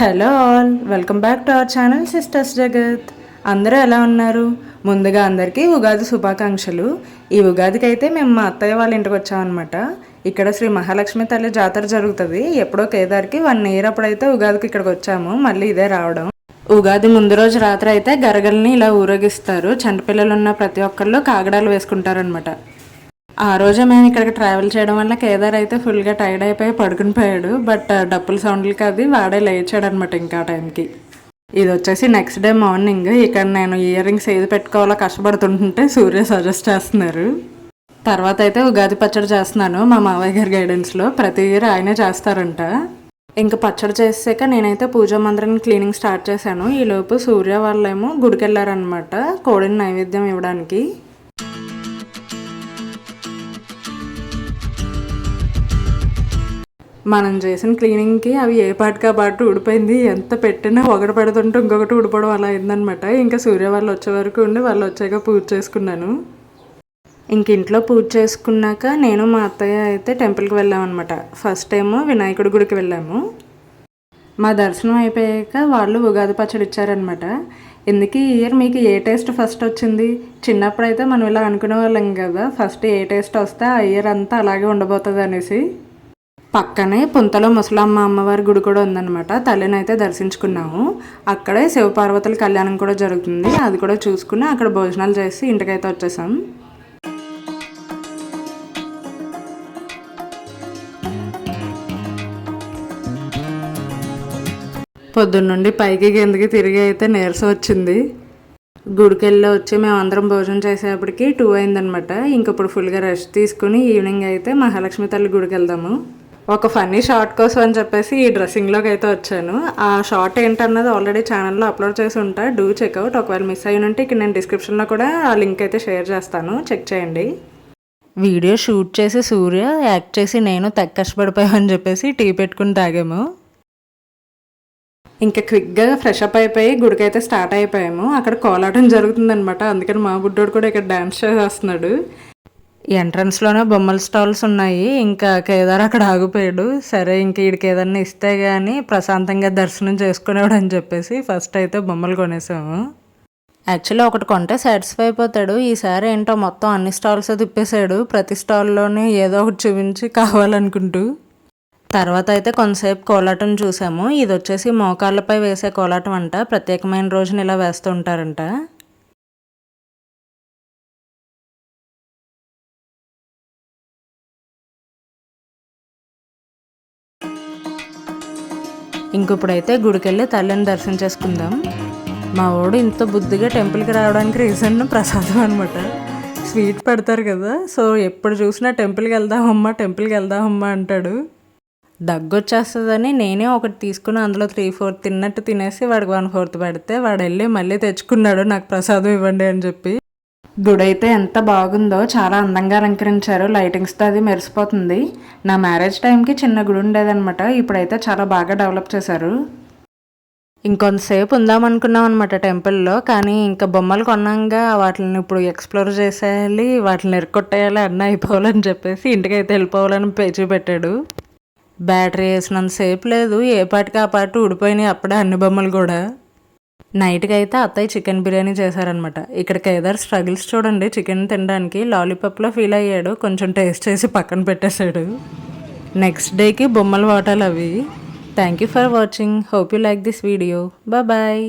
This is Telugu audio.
Hello all, welcome back to our channel sisters జగత్. అందరూ ఎలా ఉన్నారు? ముందుగా అందరికీ ఉగాది శుభాకాంక్షలు. ఈ ఉగాదికి అయితే మేము మా అత్తయ్య వాళ్ళ ఇంటికి వచ్చామన్నమాట. ఇక్కడ శ్రీ మహాలక్ష్మి తల్లి జాతర జరుగుతుంది. ఎప్పుడో కేదార్కి 1 ఇయర్ అప్పుడైతే ఉగాదికి ఇక్కడికి వచ్చాము. మళ్ళీ ఇదే రావడం. ఉగాది ముందు రోజు రాత్రి అయితే గరగల్ని ఇలా ఊరేగిస్తారు. చంటిపిల్లలు ఉన్న ప్రతి ఒక్కళ్ళు కాగడాలు వేసుకుంటారనమాట. ఆ రోజే మేము ఇక్కడికి ట్రావెల్ చేయడం వల్ల కేదార్ అయితే ఫుల్గా టైర్డ్ అయిపోయి పడుకుని పోయాడు. బట్ డప్పుల సౌండ్లకి అది వాడే లేచాడు అనమాట ఇంకా టైంకి. ఇది వచ్చేసి నెక్స్ట్ డే మార్నింగ్. ఇక్కడ నేను ఇయర్ రింగ్స్ ఏది పెట్టుకోవాలో కష్టపడుతుంటుంటే సూర్య సజెస్ట్ చేస్తున్నారు. తర్వాత అయితే ఉగాది పచ్చడి చేస్తున్నాను మా మావయ్య గారి గైడెన్స్లో. ప్రతి ఇయర్ ఆయనే చేస్తారంట. ఇంకా పచ్చడి చేసాక నేనైతే పూజా మందిరాన్ని క్లీనింగ్ స్టార్ట్ చేశాను. ఈలోపు సూర్య వాళ్ళేమో గుడికి వెళ్ళారనమాట కోడిని నైవేద్యం ఇవ్వడానికి. మనం చేసిన క్లీనింగ్కి అవి ఏ పాటికా పాటు ఊడిపోయింది. ఎంత పెట్టినా ఒకటి పెడుతుంటే ఇంకొకటి ఊడిపోవడం అలా అయిందనమాట. ఇంకా సూర్య వాళ్ళు వచ్చే వరకు ఉండి వాళ్ళు వచ్చాక పూజ చేసుకున్నాను. ఇంక ఇంట్లో పూజ చేసుకున్నాక నేను మా అత్తయ్య అయితే టెంపుల్కి వెళ్ళామన్నమాట. ఫస్ట్ ఏమో వినాయకుడి గుడికి వెళ్ళాము. మా దర్శనం అయిపోయాక వాళ్ళు ఉగాది పచ్చడి ఇచ్చారనమాట. ఎందుకు ఈ ఇయర్ మీకు ఏ టేస్ట్ ఫస్ట్ వచ్చింది? చిన్నప్పుడైతే మనం ఇలా అనుకునే వాళ్ళం కదా, ఫస్ట్ ఏ టేస్ట్ వస్తే ఆ ఇయర్ అంతా అలాగే ఉండబోతుంది అనేసి. పక్కనే పుంతలో ముసలమ్మ అమ్మవారి గుడి కూడా ఉందన్నమాట. తల్లిని అయితే దర్శించుకున్నాము. అక్కడే శివపార్వతుల కళ్యాణం కూడా జరుగుతుంది. అది కూడా చూసుకుని అక్కడ భోజనాలు చేసి ఇంటికైతే వచ్చేసాం. పొద్దున్నుండి పైకి కిందకి తిరిగి అయితే నీరసం వచ్చింది. గుడికి వెళ్ళి వచ్చి మేము అందరం భోజనం చేసేప్పటికి 2 అయిందనమాట. ఇంక ఇప్పుడు ఫుల్గా రెస్ట్ తీసుకుని ఈవినింగ్ అయితే మహాలక్ష్మి తల్లి గుడికి వెళ్దాము. ఒక ఫన్నీ షార్ట్ కోసం అని చెప్పేసి ఈ డ్రెస్సింగ్లోకి అయితే వచ్చాను. ఆ షార్ట్ ఏంటన్నది ఆల్రెడీ ఛానల్లో అప్లోడ్ చేసి ఉంటా, డూ చెక్అవుట్. ఒకవేళ మిస్ అయిన ఉంటే ఇక్కడ నేను డిస్క్రిప్షన్లో కూడా ఆ లింక్ అయితే షేర్ చేస్తాను, చెక్ చేయండి. వీడియో షూట్ చేసి సూర్య, యాక్ట్ చేసి నేను తెగ కష్టపడిపోయామని చెప్పేసి టీ పెట్టుకుని తాగాము. ఇంకా క్విక్గా ఫ్రెష్ అప్ అయిపోయి గుడికైతే స్టార్ట్ అయిపోయాము. అక్కడ కోలాటం జరుగుతుందనమాట. అందుకని మా బుడ్డోడు కూడా ఇక్కడ డ్యాన్స్ చేసేస్తున్నాడు. ఎంట్రన్స్లోనే బొమ్మల స్టాల్స్ ఉన్నాయి. ఇంకా కేదార్ అక్కడ ఆగిపోయాడు. సరే ఇంక వీడికి ఏదన్నా ఇస్తే కానీ ప్రశాంతంగా దర్శనం చేసుకునేవాడు అని చెప్పేసి ఫస్ట్ అయితే బొమ్మలు కొనేసాము. యాక్చువల్లీ ఒకటి కొంటే సాటిస్ఫై అయిపోతాడు. ఈసారి ఏంటో మొత్తం అన్ని స్టాల్స్ తిప్పేశాడు. ప్రతి స్టాల్లోనే ఏదో ఒకటి చూపించి కావాలనుకుంటూ. తర్వాత అయితే కొంతసేపు కోలాటం చూసాము. ఇది వచ్చేసి మోకాళ్ళపై వేసే కోలాటం అంట. ప్రత్యేకమైన రోజున ఇలా వేస్తూ ఉంటారంట. ఇంకొప్పుడైతే గుడికెళ్ళి తల్లిని దర్శనం చేసుకుందాం. మా వాడు ఇంత బుద్ధిగా టెంపుల్కి రావడానికి రీజన్ ప్రసాదం అనమాట. స్వీట్ పెడతారు కదా, సో ఎప్పుడు చూసినా టెంపుల్కి వెళ్దామమ్మా అంటాడు. దగ్గొచ్చేస్తుందని నేనే ఒకటి తీసుకుని అందులో 3/4 తిన్నట్టు తినేసి వాడికి 1/4 పెడితే వాడు వెళ్ళి మళ్ళీ తెచ్చుకున్నాడు నాకు ప్రసాదం ఇవ్వండి అని చెప్పి. గుడి అయితే ఎంత బాగుందో, చాలా అందంగా అలంకరించారు. లైటింగ్స్తో అది మెరిసిపోతుంది. నా మ్యారేజ్ టైంకి చిన్న గుడి ఉండేదన్నమాట. ఇప్పుడైతే చాలా బాగా డెవలప్ చేశారు. ఇంకొంతసేపు ఉందామనుకున్నాం అనమాట టెంపుల్లో. కానీ ఇంకా బొమ్మలు కొన్నాగా వాటిని ఇప్పుడు ఎక్స్ప్లోర్ చేసేయాలి, వాటిని ఎరుకొట్టేయాలి, అన్నీ అయిపోవాలని చెప్పేసి ఇంటికైతే వెళ్ళిపోవాలని పేచీ పెట్టాడు. బ్యాటరీ వేసినంతసేపు లేదు, ఏ పాటికి ఆ పాటు ఊడిపోయినాయి అప్పుడే అన్ని బొమ్మలు కూడా. నైట్కి అయితే అత్తయ్య చికెన్ బిర్యానీ చేశారనమాట. ఇక్కడ కేదార్ స్ట్రగుల్స్ చూడండి. చికెన్ తినడానికి లాలీపాప్లో ఫీల్ అయ్యాడు. కొంచెం టేస్ట్ చేసి పక్కన పెట్టేశాడు. నెక్స్ట్ డేకి బొమ్మలు వాటాలు అవి. Thank you for watching. Hope you like this video. Bye.